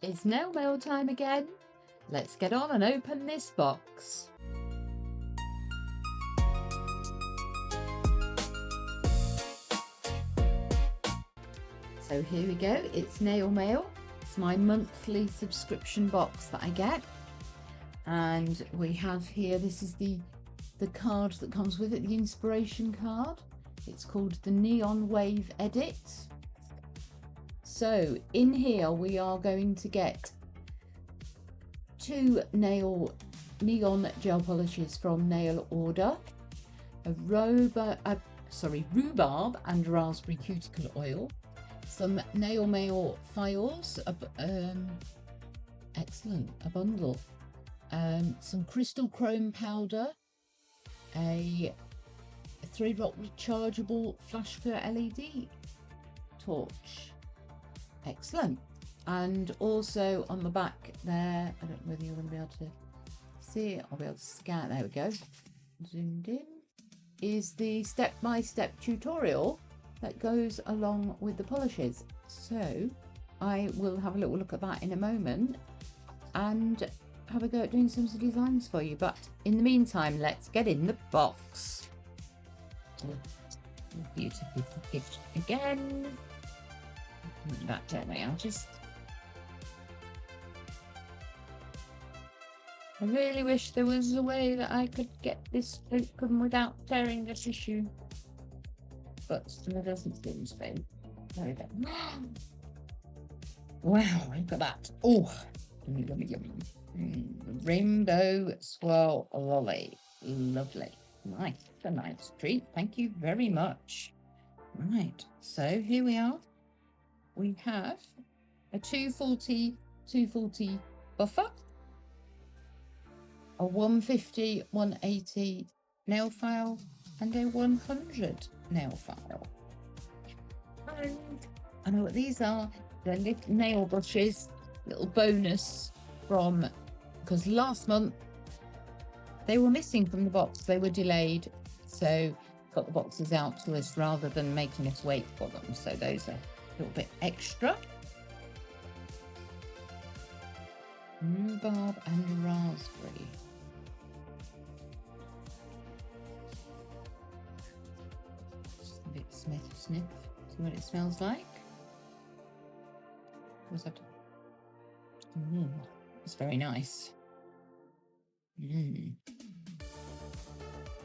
It's nail mail time again. Let's get on and open this box. So here we go, it's nail mail. It's my monthly subscription box that I get. And we have here, this is the card that comes with it, the inspiration card. It's called the Neon Wave Edit. So in here we are going to get 2 neon gel polishes from Nail Order, a rhubarb and raspberry cuticle oil, some nail mail files, excellent, a bundle, some crystal chrome powder, a 3-drop rechargeable flash for LED torch. Excellent. And also on the back there, I don't know whether you're going to be able to see it. I'll be able to scan. There we go. Zoomed in. Is the step-by-step tutorial that goes along with the polishes. So I will have a little look at that in a moment and have a go at doing some designs for you. But in the meantime, let's get in the box. Beautifully packaged again. That gently, I really wish there was a way that I could get this open without tearing the tissue, but there doesn't seem to be. There we go. Wow, look at that. Oh, yummy. Rainbow swirl lolly. Lovely. Nice. It's a nice treat. Thank you very much. Right, so here we are. We have a 240 buffer, a 150, 180 nail file, and a 100 nail file. And I know what these are. They're little nail brushes, little bonus from, because last month they were missing from the box. They were delayed, so got the boxes out to us rather than making us wait for them. So those are a little bit extra. Rhubarb and raspberry. Just a bit sniff, see what it smells like. What's that? It's very nice. You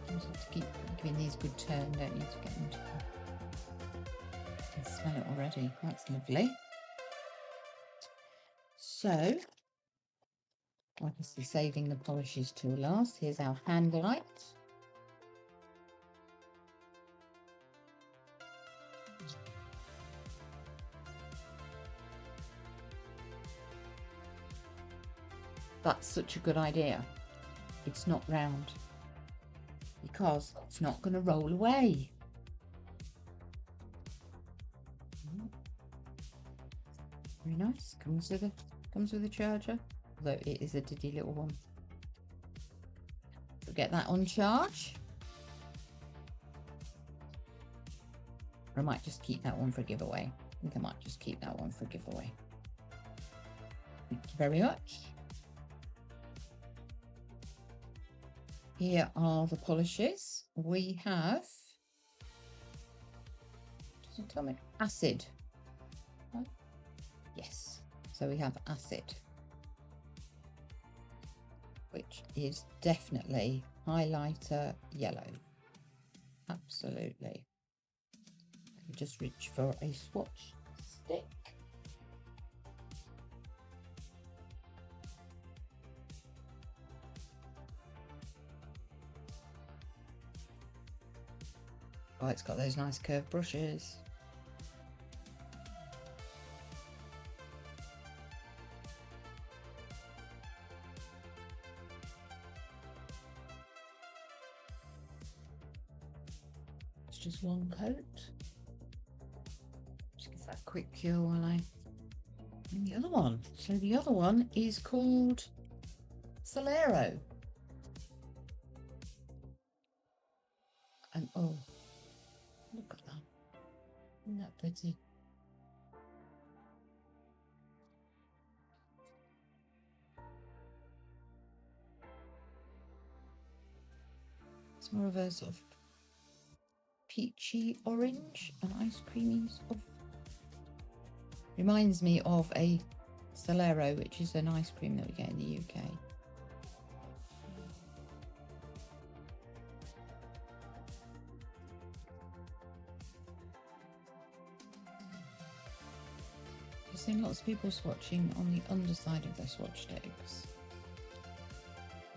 have to keep giving these a good turn, don't you, to get them to... I can smell it already. That's lovely. So, obviously saving the polishes till last. Here's our hand light. That's such a good idea. It's not round because it's not going to roll away. Very nice. Comes with a charger, although it is a diddy little one. So get that on charge. Or I might just keep that one for a giveaway. I think I might just keep that one for a giveaway. Thank you very much. Here are the polishes. We have, doesn't tell me, acid. Oh, yes, so we have acid, which is definitely highlighter yellow. Absolutely. Just reach for a swatch stick. Oh, it's got those nice curved brushes. It's just one coat. Just give that a quick cure while I... And the other one. So the other one is called Solero. And oh, look at that. Isn't that pretty? It's more of a sort of peachy orange, an ice creamy sort of. Reminds me of a Solero, which is an ice cream that we get in the UK. I've seen lots of people swatching on the underside of their swatch sticks.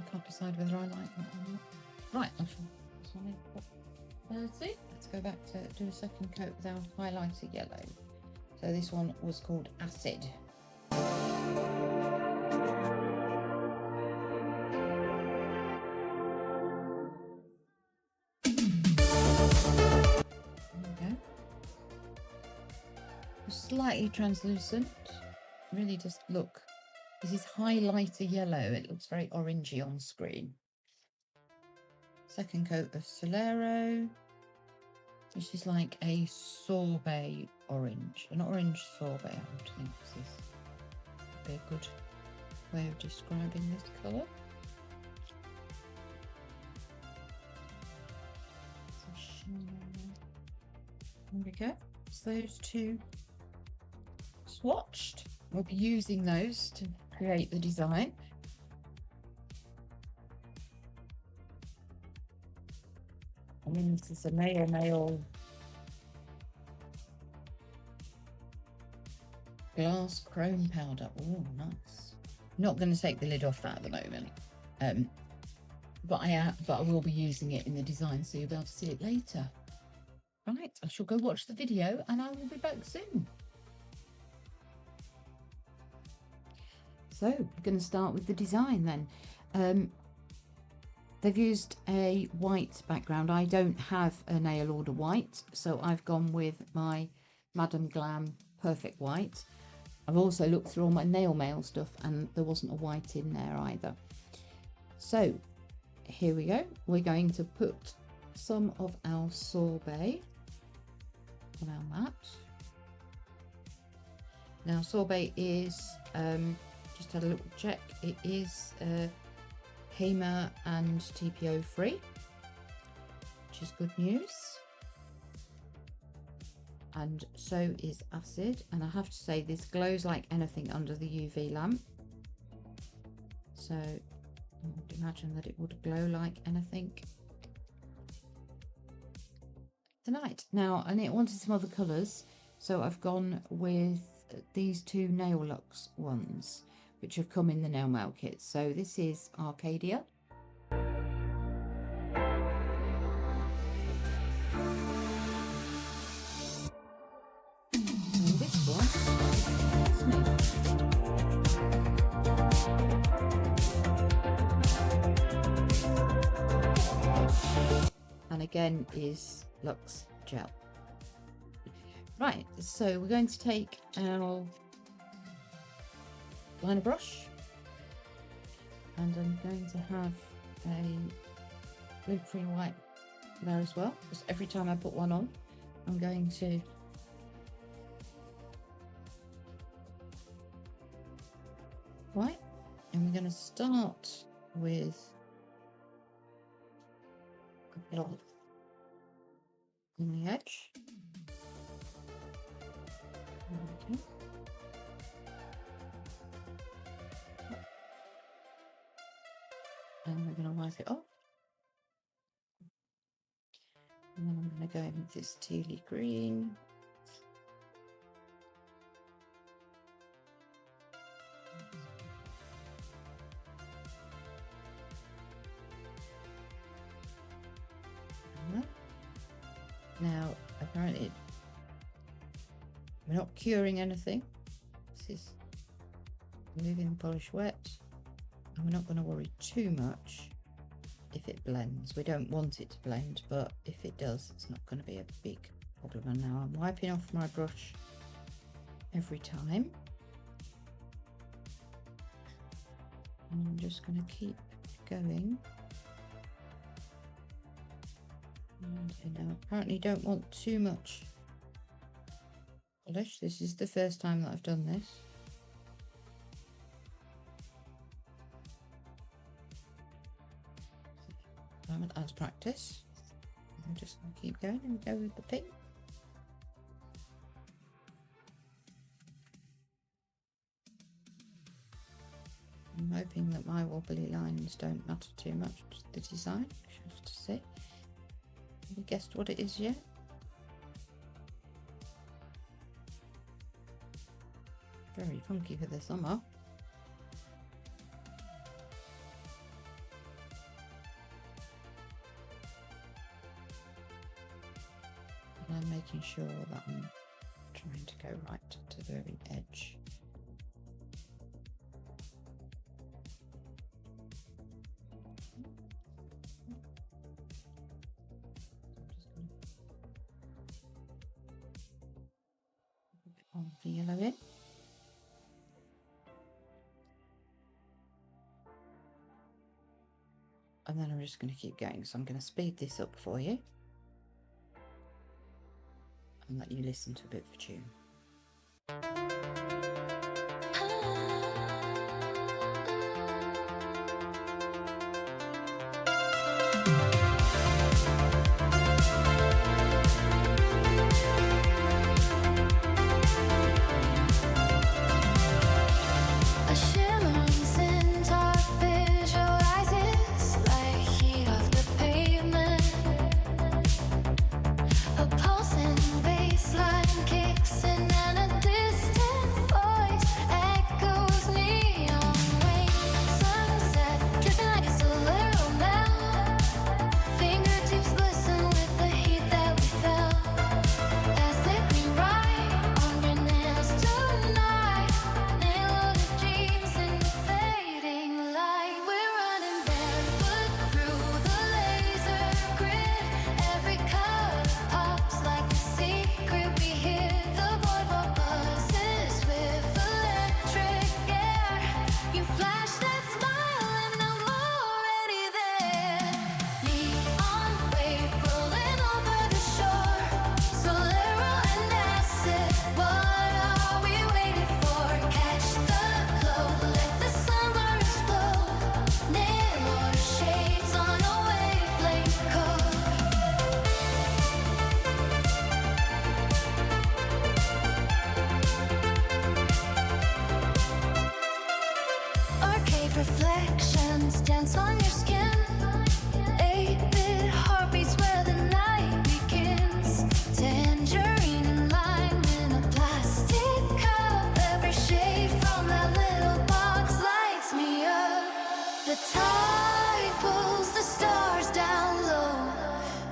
I can't decide whether I like that or not. Right, I shall. Let's go back to do a second coat with our highlighter yellow. So this one was called Acid. Slightly translucent, really just look. This is highlighter yellow. It looks very orangey on screen. Second coat of Solero, which is like a sorbet orange, an orange sorbet. I would think this would be a good way of describing this colour. There we go. So those two swatched. We'll be using those to create the design. And then this is a nail glass chrome powder. Oh, nice. Not going to take the lid off that at the moment, but I will be using it in the design, so you'll be able to see it later. Right, I shall go watch the video, and I will be back soon. So we're going to start with the design then. They've used a white background. I don't have a nail order white, so I've gone with my Madame Glam Perfect White. I've also looked through all my nail mail stuff and there wasn't a white in there either. So here we go. We're going to put some of our sorbet on our mat. Now sorbet is, just had a little check, it is HEMA and TPO free, which is good news. And so is Acid, and I have to say this glows like anything under the UV lamp, so I would imagine that it would glow like anything tonight. Now I wanted some other colours, so I've gone with these two Nail Luxe ones, which have come in the nail mail kit. So this is Arcadia. And this one is Snake. And again is Luxe Gel. Right, so we're going to take our liner brush, and I'm going to have a lint-free white there as well, because every time I put one on I'm going to white, and we're going to start with a blob on the edge. Okay. And we're going to wipe it off. And then I'm going to go in with this tealy green. Now, apparently, we're not curing anything. This is leaving the polish wet. And we're not going to worry too much if it blends. We don't want it to blend, but if it does, it's not going to be a big problem. And now I'm wiping off my brush every time. And I'm just going to keep going. And I apparently don't want too much polish. This is the first time that I've done this. moment as practice. I'm just going to keep going and go with the pink. I'm hoping that my wobbly lines don't matter too much to the design. Just to see. Have you guessed what it is yet? Very funky for the summer. And I'm making sure that I'm trying to go right to the very edge. On the yellow bit. And then I'm just going to keep going, so I'm going to speed this up for you and let you listen to a bit of a tune. Reflections dance on your skin. 8-bit heartbeats where the night begins. Tangerine and lime in a plastic cup. Every shade from that little box lights me up. The tide pulls the stars down low.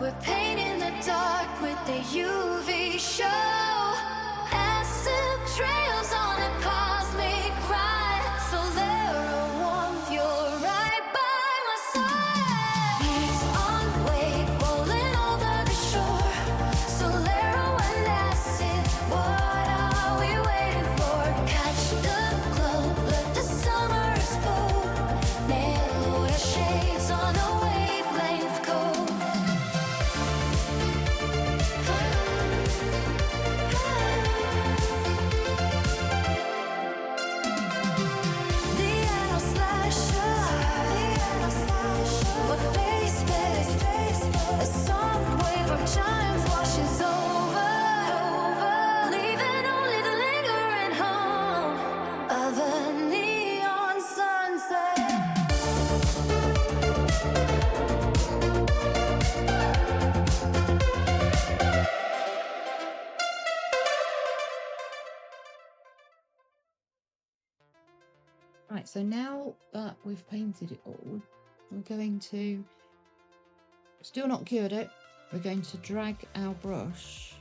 We're painting the dark with the UV show. Acid trails on a cosmic ride. So Right, so now that we've painted it all, we're going to, still not cured it, we're going to drag our brush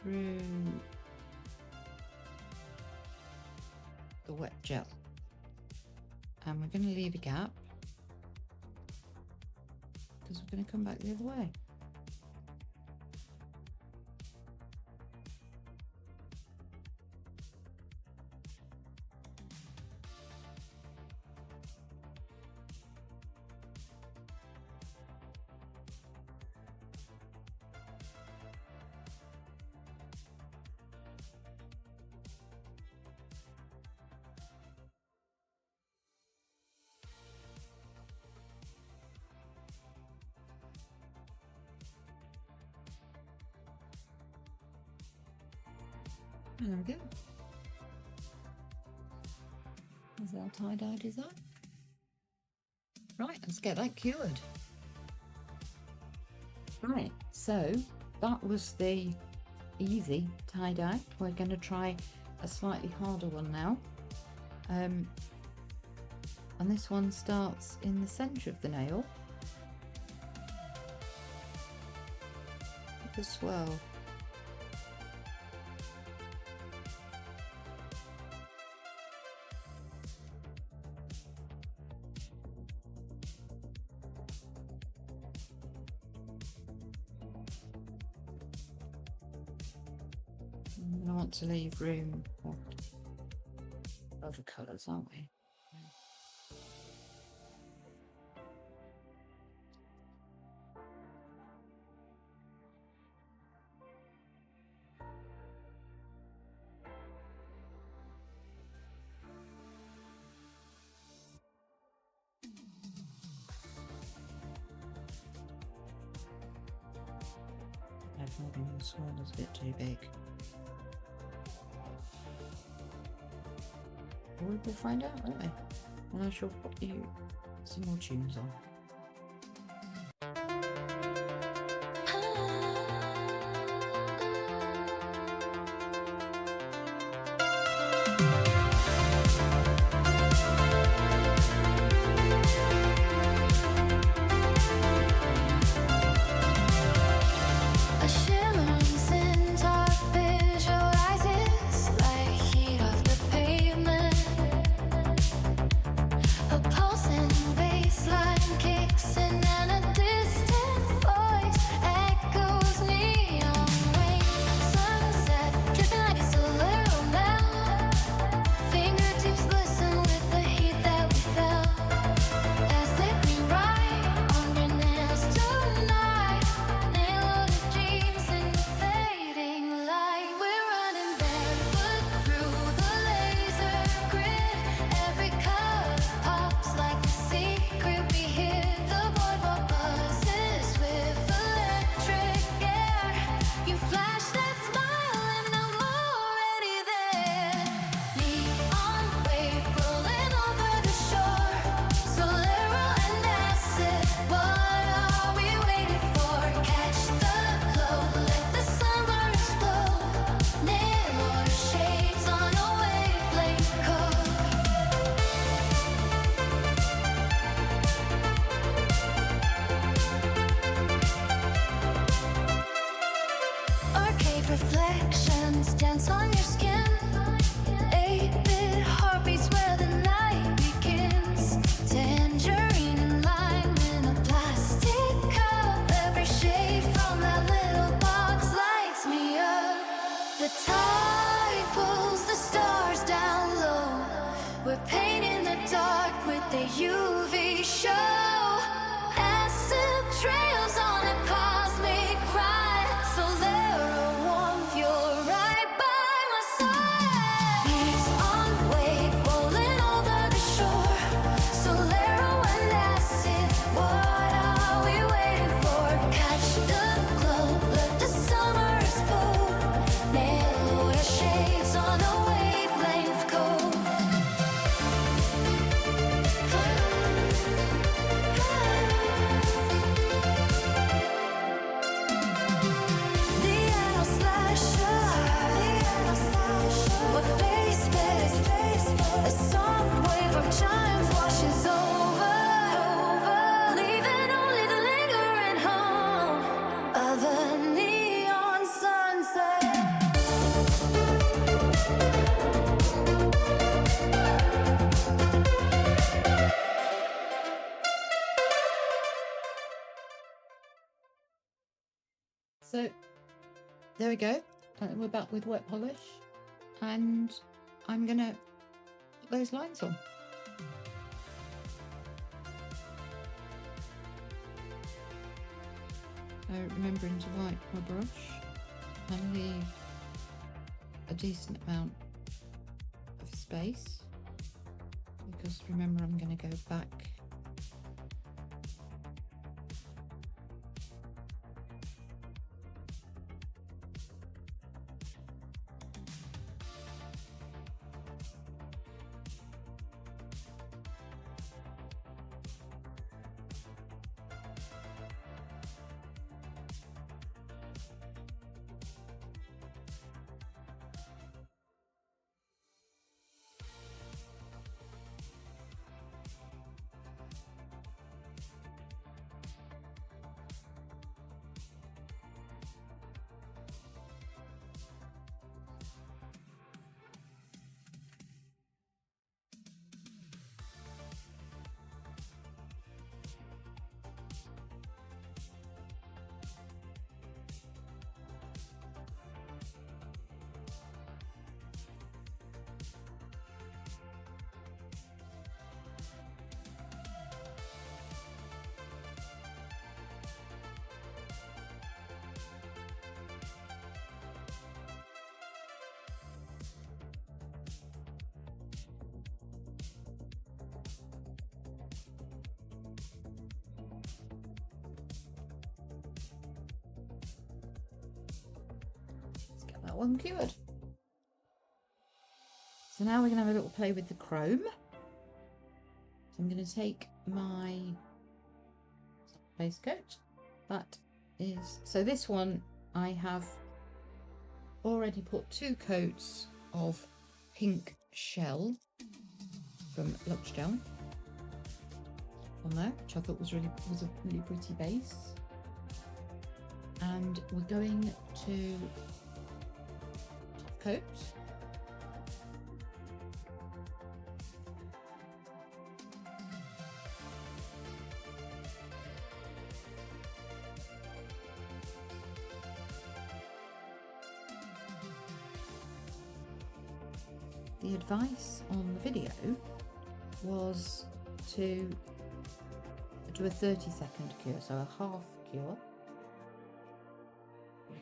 through the wet gel, and we're going to leave a gap because we're going to come back the other way. There we go. There's our tie-dye design. Right, let's get that cured. Right, so that was the easy tie-dye. We're going to try a slightly harder one now. And this one starts in the centre of the nail. The swirl. I want to leave room for other colours, aren't we? I think the swirl is a bit too big. We'll find out, won't we? And I shall put you some more tunes on. A shimmering centaur visualizes like heat off the pavement. A pulsing bassline kicks in and a distant voice echoes neon wing. Sunset dripping like it's a little melt. Fingertips glisten with the heat that we felt as they clean right on your nails tonight. Nail-loaded dreams in the fading light. We're running barefoot through the laser grid. Every color pops like a secret. We hear the boardwalk buzzes with electric air. You flash that smile and I'm already there. Neon wave rolling over the shore. Solero and acid, what are we waiting for? Catch the glow, let the summer explode. Nail order shades on a wavelength code. Arcade reflections dance on your skin. 8-bit heartbeats where the night begins. Tangerine and lime in a plastic cup. Every shade from that little box lights me up. The tide pulls the stars down low. We're painting the dark with the UV show. Acid trails on a cosmic ride. Solero warmth, you're right by my side. Neon wave rolling over the shore. Solero and acid, what are we waiting for? Catch the glow, let the summer explode. Nail order shades on a wavelength code. The anal slasher, what bass bed, a soft wave of chimes washes over, leaving only the lingering hum of a neon sunset. So there we go. We're back with wet polish, and I'm gonna put those lines on. So remembering to wipe my brush and leave a decent amount of space, because remember I'm going to go back one cured. So now we're going to have a little play with the chrome. So I'm going to take my base coat. That is, so this one I have already put 2 coats of pink shell from Luxe Gel on there, which I thought was a really pretty base. And we're going to top coat. The advice on the video was to do a 30-second cure, so a half cure.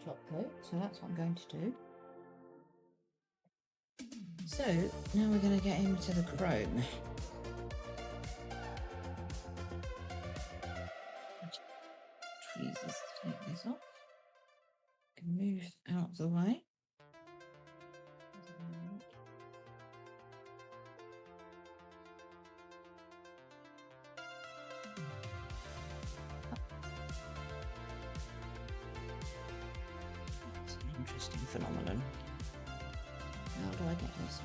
Top coat, so that's what I'm going to do. So now we're going to get into the chrome. Tweezers to take this off. Can move out of the way. Interesting phenomenon. How do I get this?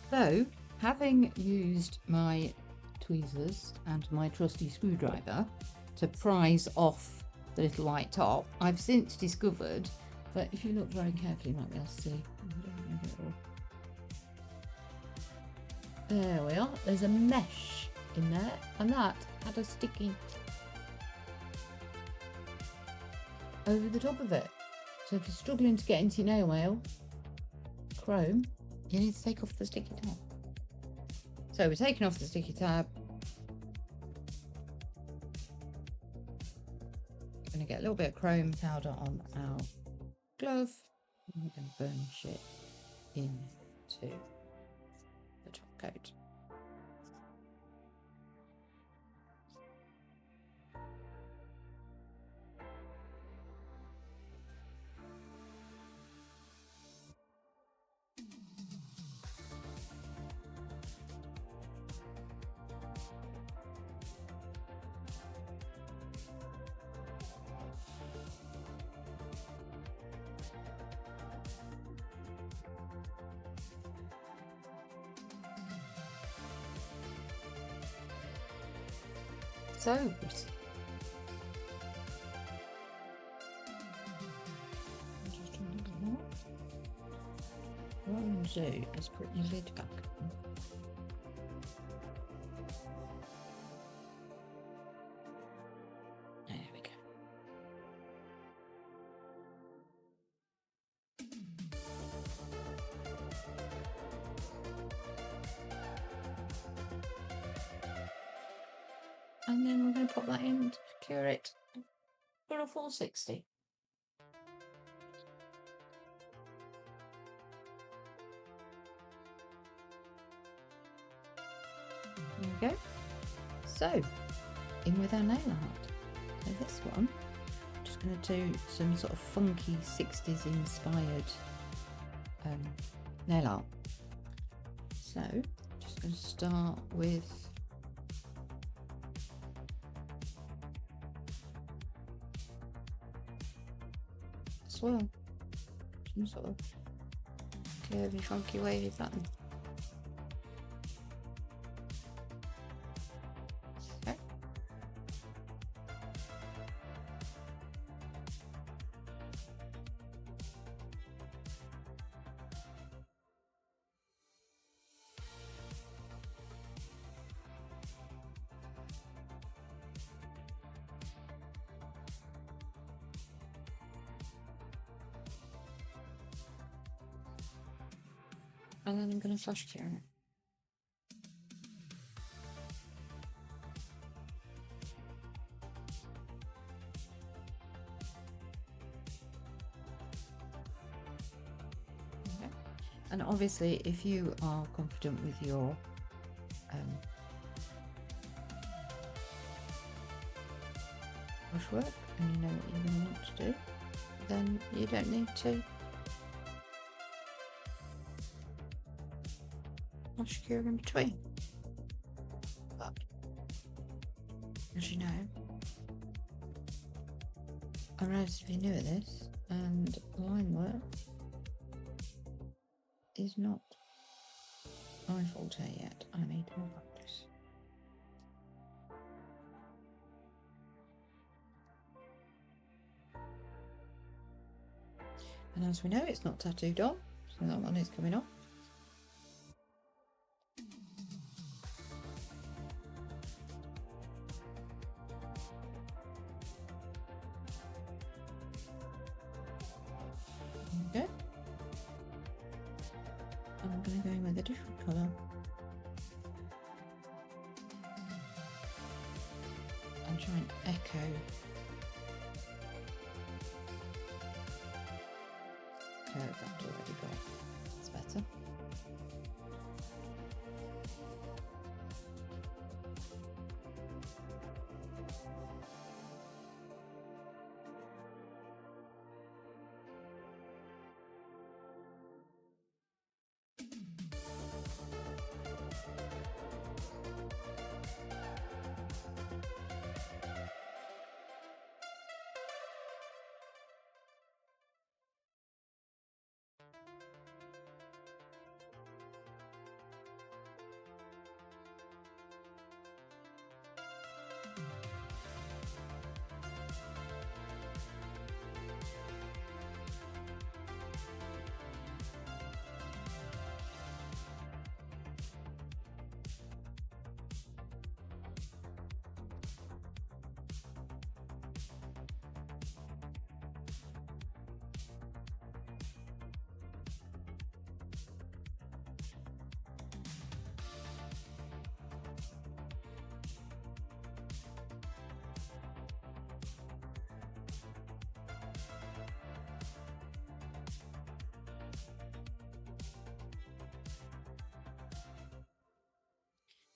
So, having used my tweezers and my trusty screwdriver to prise off the little white top, I've since discovered that if you look very carefully, you might be able to see. There we are. There's a mesh in there, and that had a sticky over the top of it. So if you're struggling to get into your nail mail chrome, you need to take off the sticky tab. So we're taking off the sticky tab. Going to get a little bit of chrome powder on our glove. And we're going to burnish it into the top coat. So pretty. Just a little more. What I'm going to do is put your lid back on. There we go. And then we're going to pop that in to cure it for a full 60. There we go. So, in with our nail art. So this one, I'm just going to do some sort of funky 60s inspired nail art. So, just going to start with swirl, some sort of curvy, funky, wavy pattern. Okay. and then I'm going to flash cure it. Okay. And obviously, if you are confident with your brushwork and you know what you're going to want to do, then you don't need to flash cure in between. But as you know, I'm relatively new at this, and line work is not my forte yet. I need more practice. And as we know, it's not tattooed on, so that one is coming off. Okay. And I'm going to go in with a different colour. And try and echo curve I've already got. That's better.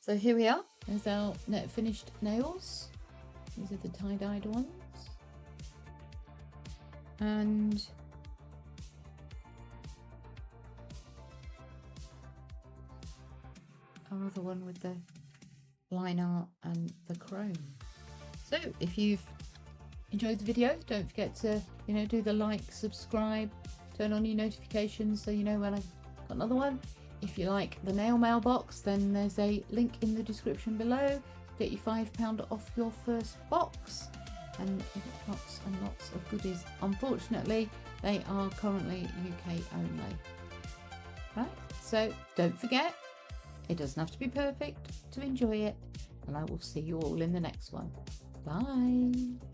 So here we are, there's our finished nails. These are the tie-dyed ones. And our other one with the line art and the chrome. So if you've enjoyed the video, don't forget to, do the like, subscribe, turn on your notifications so you know when I've got another one. If you like the nail mailbox, then there's a link in the description below. Get you £5 off your first box, and you get lots and lots of goodies. Unfortunately, they are currently UK only. Right, so don't forget, it doesn't have to be perfect to enjoy it, and I will see you all in the next one. Bye.